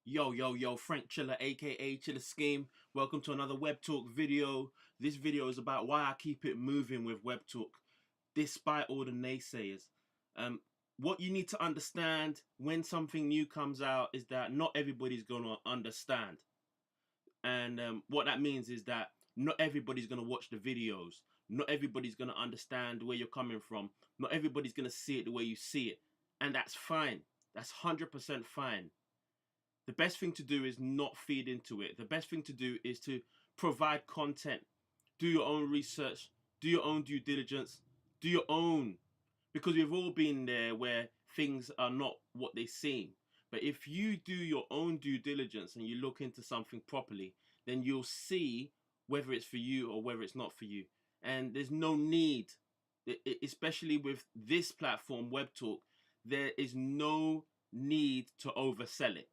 Yo, Frank Chiller, aka Chiller Scheme. Welcome to another Web Talk video. This video is about why I keep it moving with Web Talk, despite all the naysayers. What you need to understand when something new comes out is that not everybody's going to understand. And what that means is that not everybody's going to watch the videos. Not everybody's going to understand where you're coming from. Not everybody's going to see it the way you see it. And that's fine. That's 100% fine. The best thing to do is not feed into it. The best thing to do is to provide content, do your own research, do your own due diligence, do your own, because we've all been there where things are not what they seem. But if you do your own due diligence and you look into something properly, then you'll see whether it's for you or whether it's not for you. And there's no need, especially with this platform, WebTalk, there is no need to oversell it.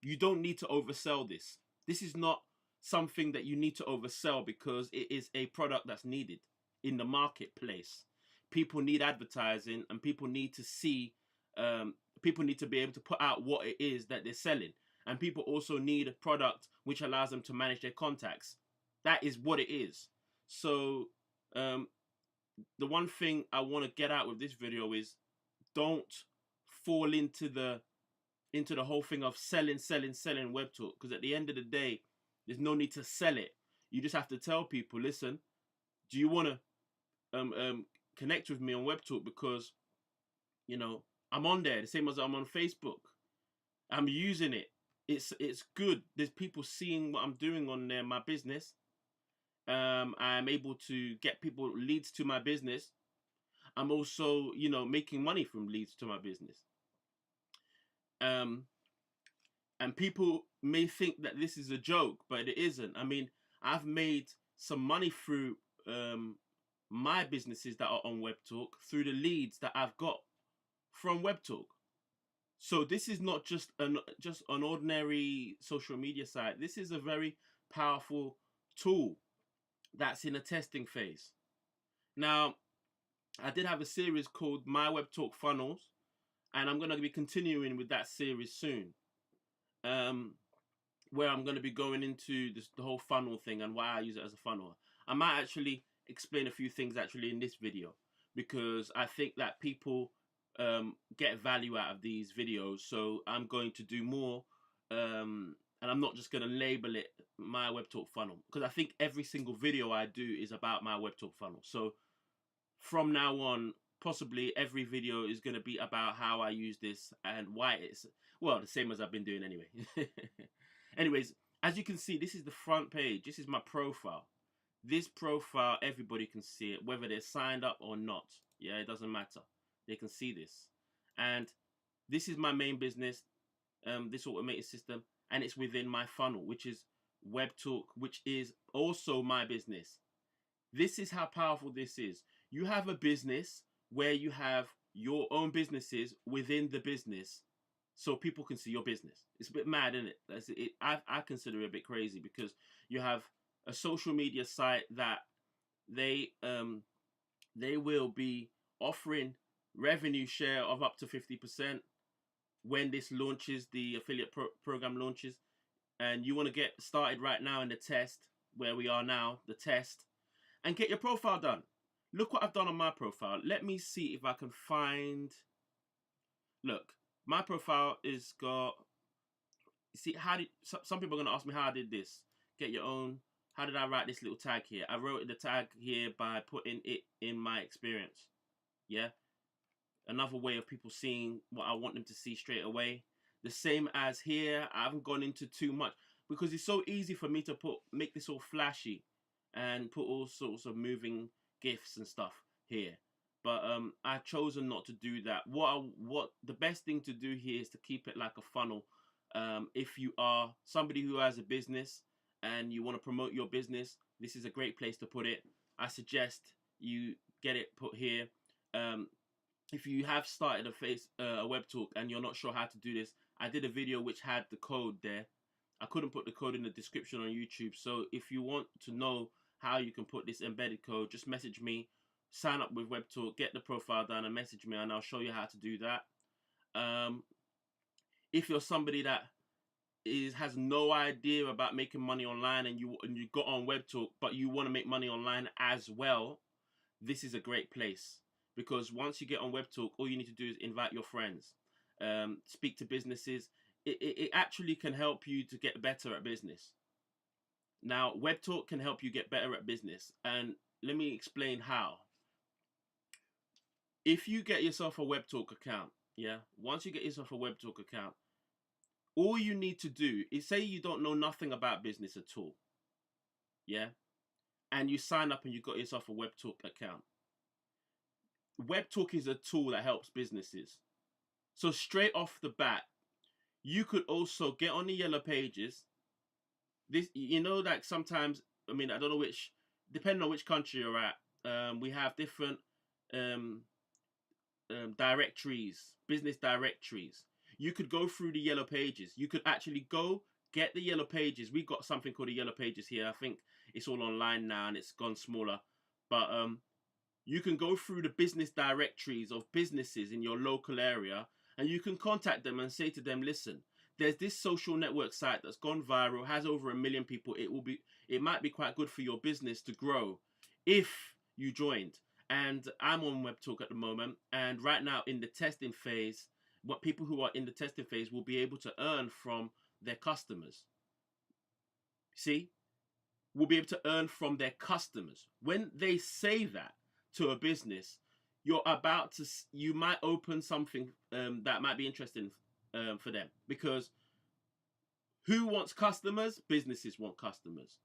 You don't need to oversell this. This is not something that you need to oversell because it is a product that's needed in the marketplace. People need advertising and people need to see, people need to be able to put out what it is that they're selling. And people also need a product which allows them to manage their contacts. That is what it is. So the one thing I want to get out with this video is don't fall into the whole thing of selling WebTalk, because at the end of the day, there's no need to sell it. You just have to tell people, listen, do you want to connect with me on WebTalk? Because, you know, I'm on there the same as I'm on Facebook. I'm using it. It's good. There's people seeing what I'm doing on there, my business. I'm able to get people leads to my business. I'm also, you know, making money from leads to my business. And people may think that this is a joke, but it isn't. I mean, I've made some money through my businesses that are on WebTalk through the leads that I've got from WebTalk. So this is not just an ordinary social media site. This is a very powerful tool that's in a testing phase. Now, I did have a series called My WebTalk Funnels, and I'm going to be continuing with that series soon, where I'm going to be going into the whole funnel thing and why I use it as a funnel. I might actually explain a few things actually in this video, because I think that people get value out of these videos. So I'm going to do more, and I'm not just going to label it My WebTalk Funnel, because I think every single video I do is about my WebTalk funnel. So from now on, possibly every video is going to be about how I use this and why it's, well, the same as I've been doing anyway. Anyways, as you can see, this is the front page. This is my profile. This profile, everybody can see it, whether they're signed up or not. Yeah, it doesn't matter. They can see this. And this is my main business, this automated system, and it's within my funnel, which is WebTalk, which is also my business. This is how powerful this is. You have a business where you have your own businesses within the business, so people can see your business. It's a bit mad, isn't it? I consider it a bit crazy, because you have a social media site that they will be offering revenue share of up to 50% when this launches, the affiliate program launches, and you want to get started right now in the test, where we are now, the test, and get your profile done. Look what I've done on my profile. Let me see if I can find. Look, my profile is got. See, how did some people are going to ask me how I did this? Get your own. How did I write this little tag here? I wrote the tag here by putting it in my experience. Yeah. Another way of people seeing what I want them to see straight away. The same as here. I haven't gone into too much because it's so easy for me to make this all flashy and put all sorts of moving gifs and stuff here, but I've chosen not to do that. What the best thing to do here is to keep it like a funnel. If you are somebody who has a business and you want to promote your business, this is a great place to put it. I suggest you get it put here. If you have started a WebTalk and you're not sure how to do this, I did a video which had the code there. I couldn't put the code in the description on YouTube, so if you want to know how you can put this embedded code, just message me, sign up with WebTalk, get the profile done, and message me, and I'll show you how to do that. If you're somebody that has no idea about making money online, and you got on WebTalk, but you want to make money online as well, this is a great place. Because once you get on WebTalk, all you need to do is invite your friends, speak to businesses. It actually can help you to get better at business. Now, WebTalk can help you get better at business, and let me explain how. If you get yourself a WebTalk account, yeah, once you get yourself a WebTalk account, all you need to do is, say you don't know nothing about business at all, yeah, and you sign up and you got yourself a WebTalk account. WebTalk is a tool that helps businesses. So straight off the bat, you could also get on the yellow pages. This, you know, like sometimes, I mean, I don't know which, depending on which country you're at, we have different directories, business directories. You could go through the yellow pages. You could actually go get the yellow pages. We've got something called the yellow pages here. I think it's all online now and it's gone smaller. But you can go through the business directories of businesses in your local area, and you can contact them and say to them, listen, there's this social network site that's gone viral, has over 1 million people. It might be quite good for your business to grow if you joined. And I'm on WebTalk at the moment, and right now in the testing phase, what people who are in the testing phase will be able to earn from their customers. See, will be able to earn from their customers. When they say that to a business, you might open something that might be interesting for them, because who wants customers? Businesses want customers.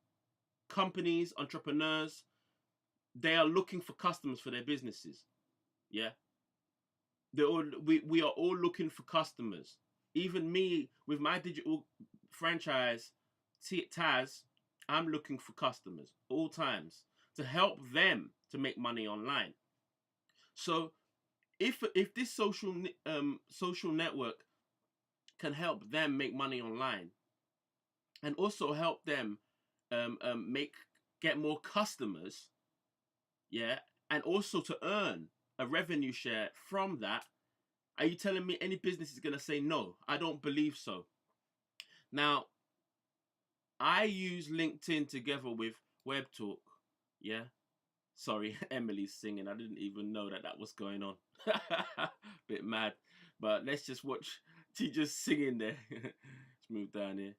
Companies, entrepreneurs, they are looking for customers for their businesses. Yeah. We are all looking for customers. Even me with my digital franchise, Taz, I'm looking for customers all times to help them to make money online. So if this social network can help them make money online, and also help them get more customers, yeah, and also to earn a revenue share from that, are you telling me any business is going to say no? I don't believe so. Now, I use LinkedIn together with WebTalk, yeah. Sorry, Emily's singing. I didn't even know that was going on. Bit mad. But let's just watch. She just singing there. Let's move down here.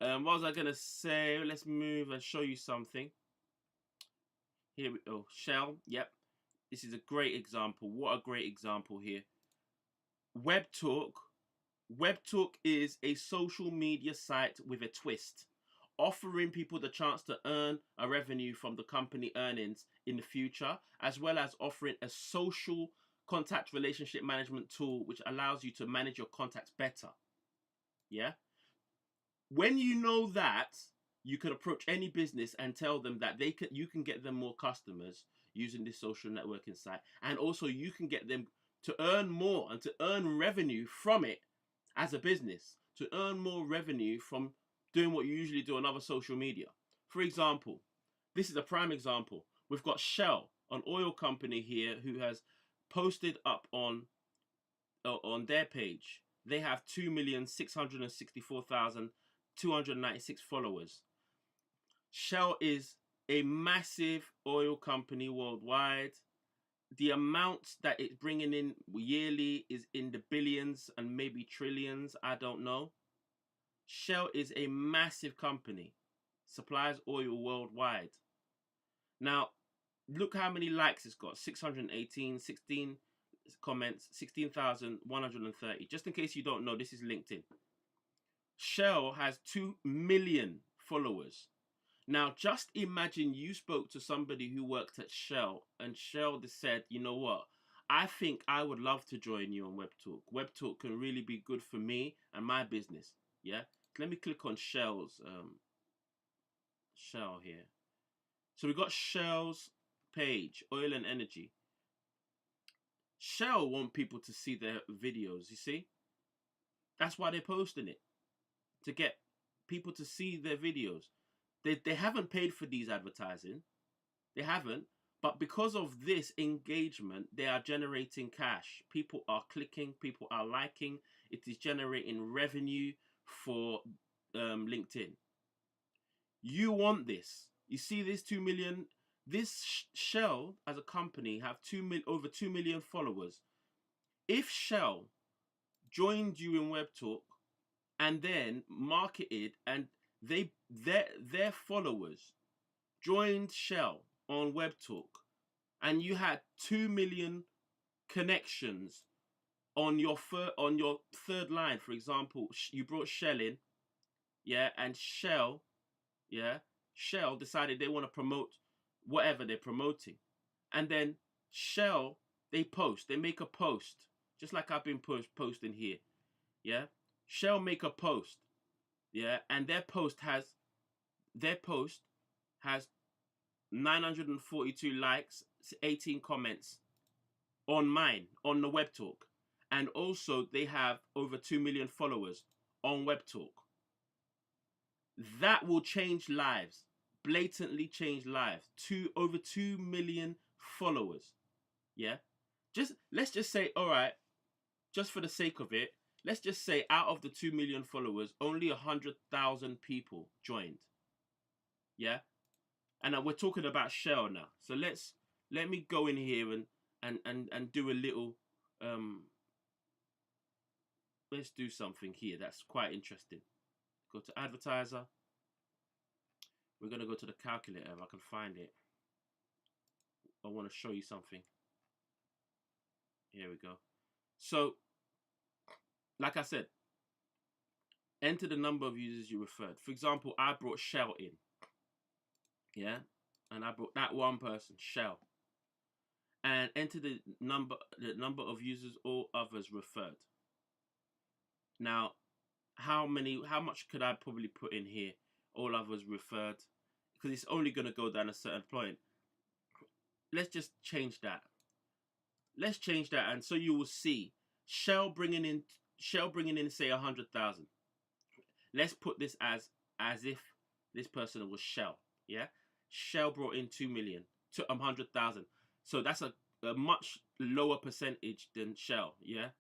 What was I going to say? Let's move and show you something. Here we go. Shell. Yep. This is a great example. What a great example here. WebTalk. WebTalk is a social media site with a twist, offering people the chance to earn a revenue from the company earnings in the future, as well as offering a social contact relationship management tool which allows you to manage your contacts better. Yeah. When you know that, you can approach any business and tell them that you can get them more customers using this social networking site, and also you can get them to earn more and to earn revenue from it as a business, to earn more revenue from doing what you usually do on other social media. For example, this is a prime example. We've got Shell, an oil company here, who has posted up on their page. They have 2,664,296 followers. Shell is a massive oil company worldwide. The amount that it's bringing in yearly is in the billions and maybe trillions. I don't know. Shell is a massive company, supplies oil worldwide. Now, look how many likes it's got. 618, 16 comments, 16,130. Just in case you don't know, this is LinkedIn. Shell has 2 million followers. Now, just imagine you spoke to somebody who worked at Shell, and Shell just said, you know what? I think I would love to join you on WebTalk. WebTalk can really be good for me and my business. Yeah. Let me click on Shell's Shell here. So we got Shell's page, oil and energy. Shell want people to see their videos, you see? That's why they're posting it, to get people to see their videos. They haven't paid for these advertising. They haven't. But because of this engagement, they are generating cash. People are clicking. People are liking. It is generating revenue for LinkedIn. You want this. You see this 2 million. This Shell as a company have over 2 million followers. If Shell joined you in WebTalk and then marketed, and their followers joined Shell on WebTalk, and you had 2 million connections on your third line, for example, you brought Shell in, yeah, and Shell decided they want to promote whatever they're promoting, and then Shell, they make a post, just like I've been posting here, yeah. Shell make a post, yeah, and their post has 942 likes, 18 comments on the WebTalk, and also they have over 2 million followers on WebTalk. That will change lives, blatantly change lives. Over 2 million followers, yeah. Let's just say, all right, just for the sake of it, let's just say out of the 2 million followers, only 100,000 people joined, yeah. And we're talking about Shell now, so let me go in here and do a little let's do something here that's quite interesting. Go to advertiser. We're going to go to the calculator if I can find it. I want to show you something. Here we go. So, like I said, enter the number of users you referred. For example, I brought Shell in. Yeah? And I brought that one person, Shell. And enter the number of users all others referred. Now, how much could I probably put in here? All others referred, because it's only going to go down a certain point. Let's just change that. Let's change that, and so you will see Shell bringing in say 100,000. Let's put this as if this person was Shell. Yeah, Shell brought in 2 million to 100,000. So that's a much lower percentage than Shell. Yeah.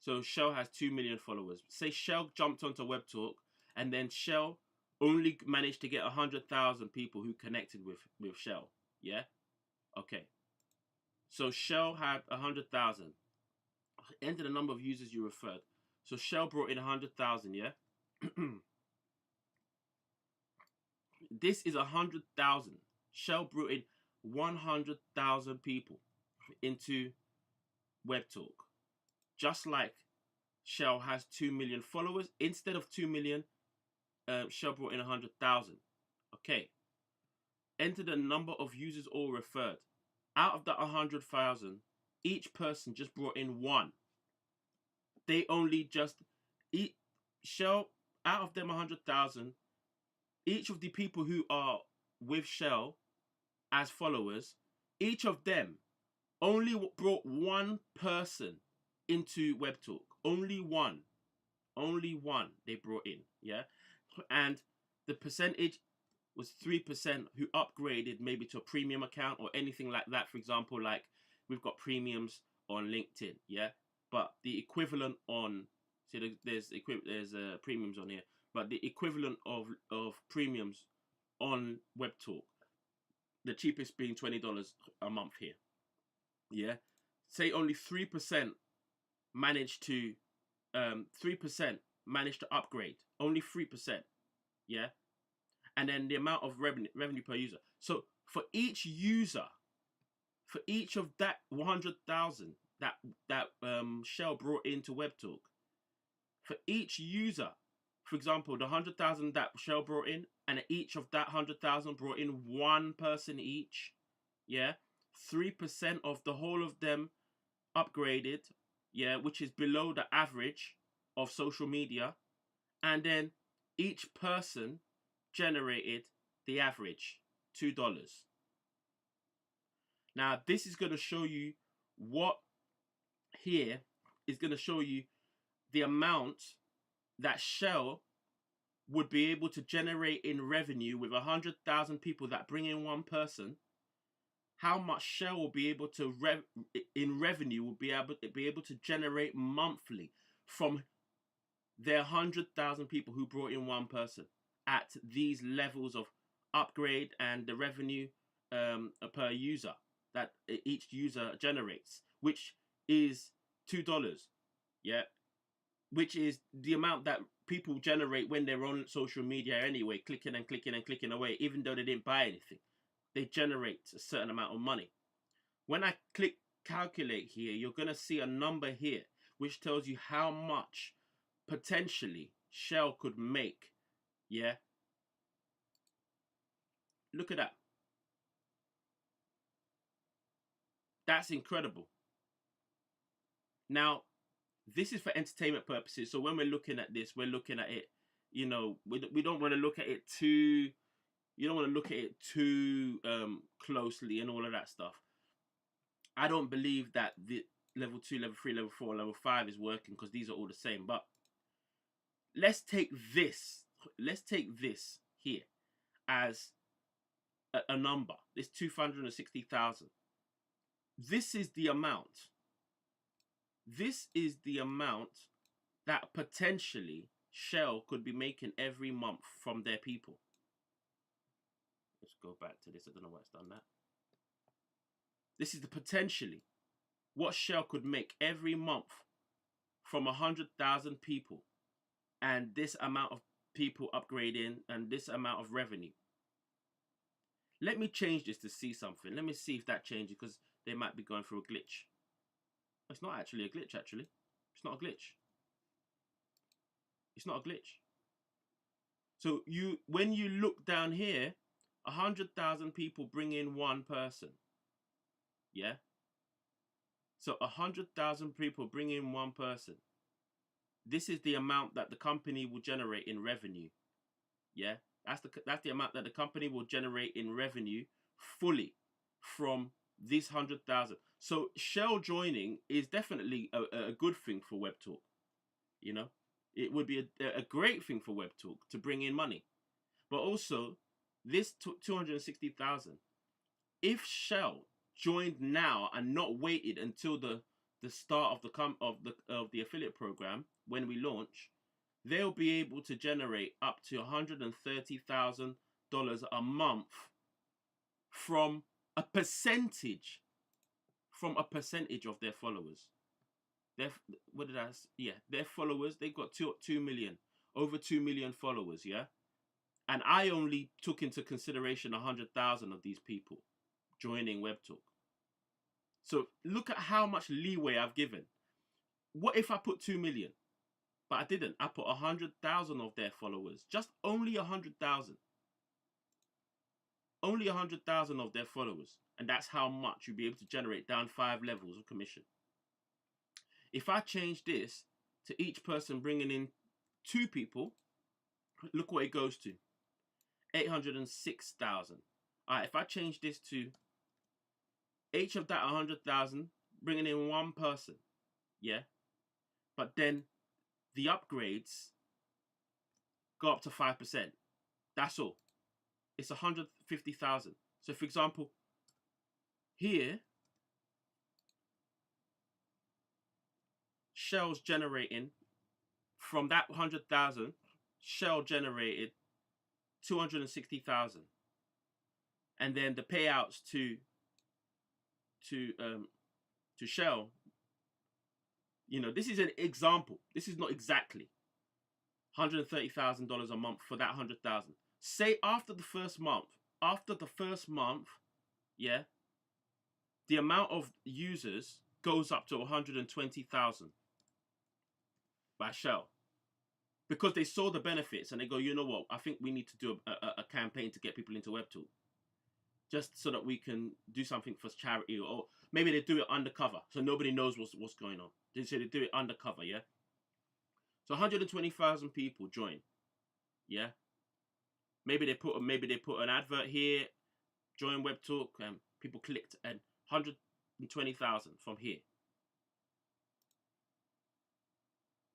So Shell has 2 million followers. Say Shell jumped onto WebTalk, and then Shell only managed to get 100,000 people who connected with Shell. Yeah? Okay. So Shell had 100,000. Enter the number of users you referred. So Shell brought in 100,000, yeah? This is 100,000. Shell brought in 100,000 people into WebTalk. Just like Shell has 2 million followers, instead of 2 million, Shell brought in 100,000. Okay. Enter the number of users all referred. Out of that 100,000, each person just brought in one. They only just Shell, out of them 100,000, each of the people who are with Shell as followers, each of them only brought one person into WebTalk. Only one they brought in, yeah? And the percentage was 3% who upgraded maybe to a premium account or anything like that. For example, like we've got premiums on LinkedIn, yeah? But the equivalent on, see, there's premiums on here, but the equivalent of premiums on WebTalk, the cheapest being $20 a month here, yeah? Say only 3% managed to 3% managed to upgrade. Only 3%, yeah. And then the amount of revenue per user. So for each user, for each of that 100,000 that Shell brought into WebTalk, for each user, for example, the 100,000 that Shell brought in, and each of that 100,000 brought in one person each, yeah. 3% of the whole of them upgraded, yeah, which is below the average of social media, and then each person generated the average $2. Now this is going to show you what here is going to show you the amount that Shell would be able to generate in revenue with 100,000 people that bring in one person. How much Shell will be able to in revenue will be able to generate monthly from there are 100,000 people who brought in one person at these levels of upgrade and the revenue per user that each user generates, which is $2, yeah, which is the amount that people generate when they're on social media anyway, clicking and clicking and clicking away, even though they didn't buy anything. They generate a certain amount of money. When I click calculate here, you're going to see a number here, which tells you how much potentially Shell could make, yeah? Look at that. That's incredible. Now, this is for entertainment purposes. So when we're looking at this, we're looking at it, you know, we don't want to look at it too, you don't want to look at it too closely and all of that stuff. I don't believe that the level 2, level 3, level 4, level 5 is working because these are all the same. But let's take this here as a number, this 260,000. This is the amount. This is the amount that potentially Shell could be making every month from their people. Let's go back to this. I don't know why it's done that. This is the potentially what Shell could make every month from 100,000 people, and this amount of people upgrading and this amount of revenue. Let me change this to see something. Let me see if that changes, because they might be going through a glitch. It's not actually a glitch, actually. It's not a glitch. It's not a glitch. So when you look down here, 100,000 people bring in one person. Yeah? So 100,000 people bring in one person. This is the amount that the company will generate in revenue. Yeah? That's the amount that the company will generate in revenue fully from these 100,000. So Shell joining is definitely a good thing for WEBTALK. You know, it would be a great thing for WEBTALK to bring in money. But also, this 260,000, if Shell joined now and not waited until the start of the affiliate program when we launch, they'll be able to generate up to $130,000 a month from a percentage of their followers. Their followers, they've got 2 million, over 2 million followers, yeah? And I only took into consideration 100,000 of these people joining WEBTALK. So look at how much leeway I've given. What if I put 2 million? But I didn't. I put 100,000 of their followers. Just only 100,000. Only 100,000 of their followers. And that's how much you'll be able to generate down 5 levels of commission. If I change this to each person bringing in 2 people, look what it goes to. 806,000. All right, if I change this to each of that 100,000 bringing in 1 person, yeah? But then the upgrades go up to 5%. That's all. It's 150,000. So for example, here, Shell's generating from that 100,000, Shell generated 260,000. And then the payouts to Shell, you know, this is an example. This is not exactly $130,000 a month for that 100,000. Say after the first month, yeah, the amount of users goes up to 120,000 by Shell, because they saw the benefits and they go, you know what, I think we need to do a campaign to get people into WEBTALK, just so that we can do something for charity, or maybe they do it undercover so nobody knows what's going on. So they do it undercover, yeah. So 120,000 people join, yeah. Maybe they put an advert here, join WEBTALK, and people clicked, and 120,000 from here.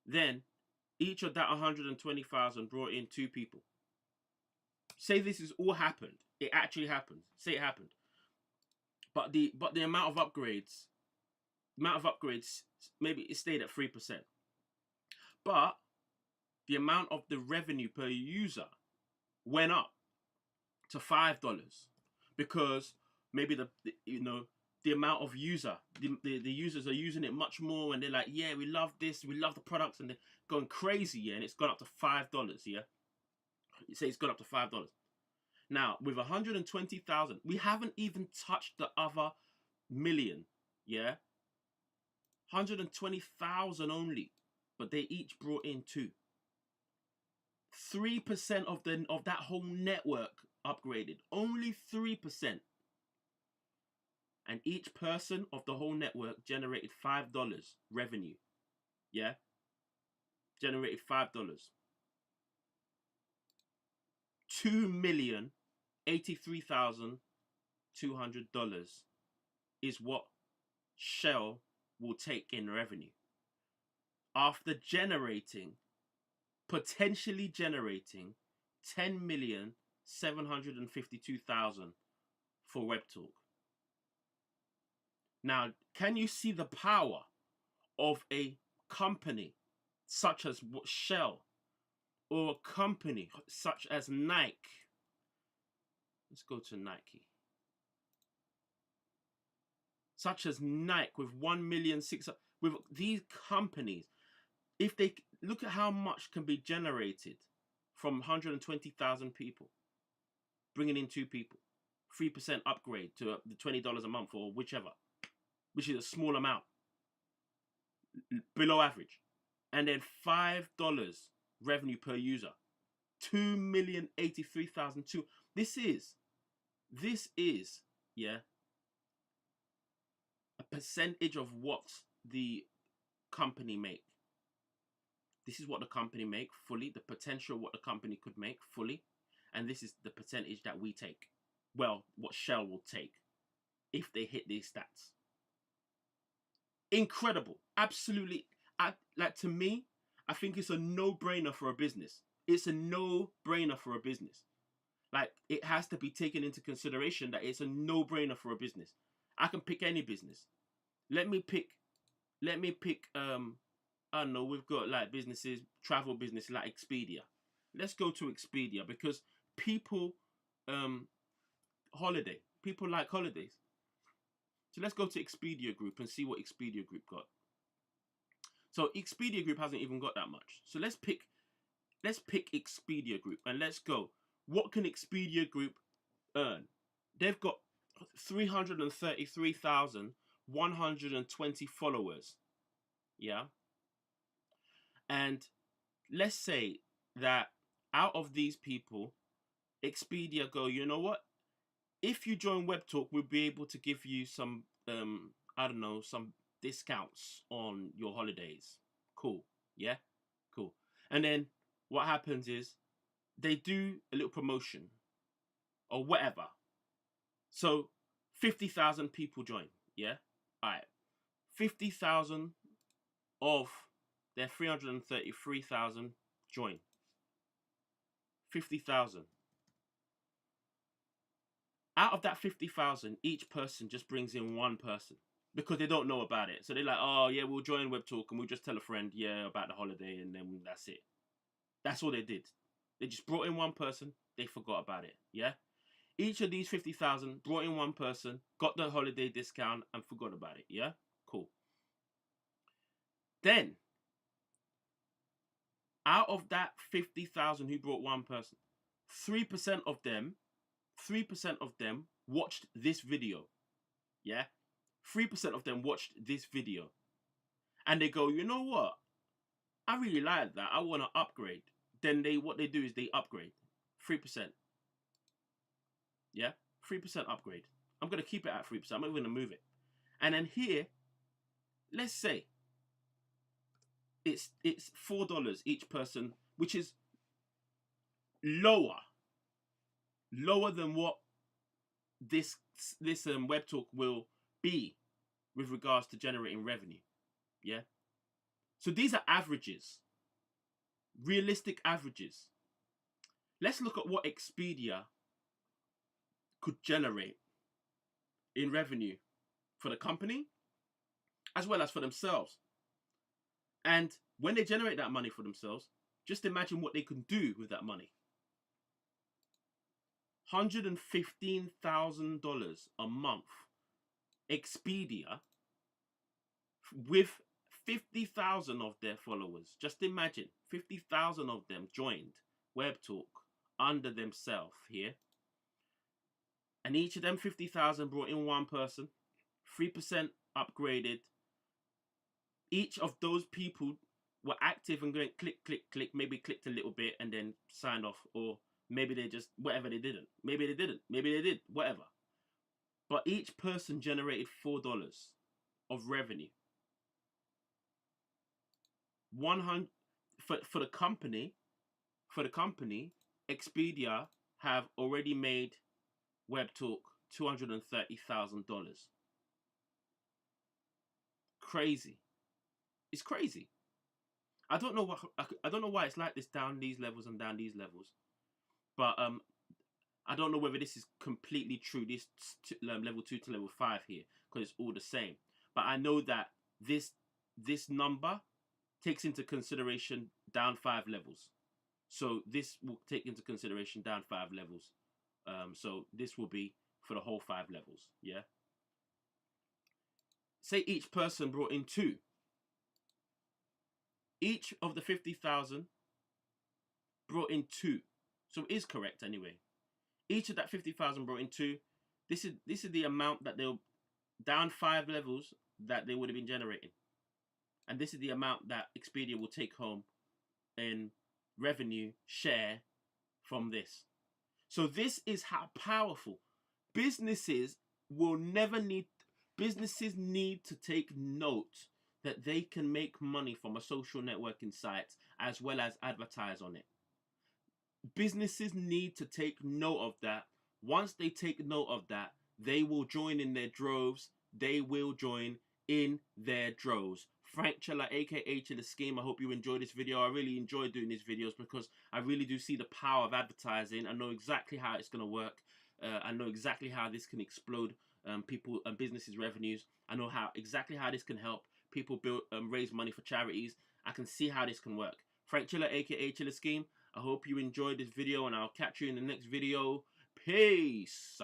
Then each of that 120,000 brought in 2 people. Say this is all happened. It actually happened. Say it happened. But the amount of upgrades, maybe it stayed at 3%. But the amount of the revenue per user went up to $5 because maybe the amount of the users are using it much more, and they're like, yeah, we love this, we love the products, and they're going crazy, yeah, and it's gone up to $5, yeah. You say it's gone up to $5. Now, with 120,000, we haven't even touched the other million, yeah? 120,000 only, but they each brought in 2. 3% of that whole network upgraded. Only 3%. And each person of the whole network generated $5 revenue. Yeah? Generated $5. $2,083,200 is what Shell will take in revenue after potentially generating $10,752,000 for WEBTALK. Now, can you see the power of a company such as Shell, or a company such as Nike? Let's go to Nike. Such as Nike with 1,600,000, with these companies, if they look at how much can be generated from 120,000 people, bringing in 2 people, 3% upgrade to the $20 a month or whichever, which is a small amount, below average, and then $5 revenue per user, 2,083,002. This is, yeah, a percentage of what the company make. This is what the company make fully, the potential of what the company could make fully, and this is the percentage that we take. Well, what Shell will take if they hit these stats. Incredible. Absolutely. To me, I think it's a no-brainer for a business. It's a no-brainer for a business. Like, it has to be taken into consideration that it's a no-brainer for a business. I can pick any business. Let me pick I don't know, we've got like businesses, travel business like Expedia. Let's go to Expedia because people people like holidays. So let's go to Expedia Group and see what Expedia Group got. So Expedia Group hasn't even got that much. So let's pick Expedia Group and let's go. What can Expedia Group earn? They've got 333,120 followers. Yeah. And let's say that out of these people, Expedia go, you know what? If you join WEBTALK, we'll be able to give you some, some discounts on your holidays. Cool. Yeah? Cool. And then what happens is they do a little promotion or whatever. So 50,000 people join. Yeah? All right. 50,000 of their 333,000 join. 50,000. Out of that 50,000, each person just brings in 1 person because they don't know about it. So they're like, oh, yeah, we'll join WEBTALK and we'll just tell a friend, yeah, about the holiday, and then that's it. That's all they did. They just brought in 1 person. They forgot about it, yeah? Each of these 50,000 brought in 1 person, got the holiday discount, and forgot about it, yeah? Cool. Then, out of that 50,000 who brought 1 person, 3% of them watched this video. Yeah? 3% of them watched this video. And they go, you know what? I really like that. I want to upgrade. Then what they do is they upgrade. 3%. Yeah? 3% upgrade. I'm going to keep it at 3%. I'm not going to move it. And then here, let's say it's $4 each person, which is lower than what this WEBTALK will be with regards to generating revenue. Yeah. So these are averages, realistic averages. Let's look at what Expedia could generate in revenue for the company as well as for themselves. And when they generate that money for themselves, Just imagine what they can do with that money. $115,000 a month. Expedia, with 50,000 of their followers. Just imagine, 50,000 of them joined WebTalk under themselves here. And each of them 50,000 brought in one person, 3% upgraded. Each of those people were active and going click, click, click, maybe clicked a little bit and then signed off, or maybe they just, whatever, they didn't. Maybe they didn't, maybe they did, whatever. But each person generated $4 of revenue. 100 for the company, Expedia have already made WebTalk $230,000. Crazy. It's crazy. I don't know why it's like this down these levels and down these levels, but I don't know whether this is completely true. This level 2 to level 5 here, because it's all the same. But I know that this number takes into consideration down 5 levels. So this will take into consideration down 5 levels. So this will be for the whole 5 levels. Yeah. Say each person brought in 2. Each of the 50,000 brought in 2. So it is correct anyway. Each of that 50,000 brought in 2. This is the amount that they'll down 5 levels that they would have been generating. And this is the amount that Expedia will take home in revenue share from this. So this is how powerful businesses need to take note that they can make money from a social networking site as well as advertise on it. Businesses need to take note of that. Once they take note of that, they will join in their droves. They will join in their droves. Frank Chella, aka Chilla Scheme. I hope you enjoyed this video. I really enjoy doing these videos because I really do see the power of advertising. I know exactly how it's going to work. I know exactly how this can explode people and businesses' revenues. I know exactly how this can help people build raise money for charities. I can see how this can work. Frank Chilla, aka Chilla Scheme. I hope you enjoyed this video, and I'll catch you in the next video. Peace.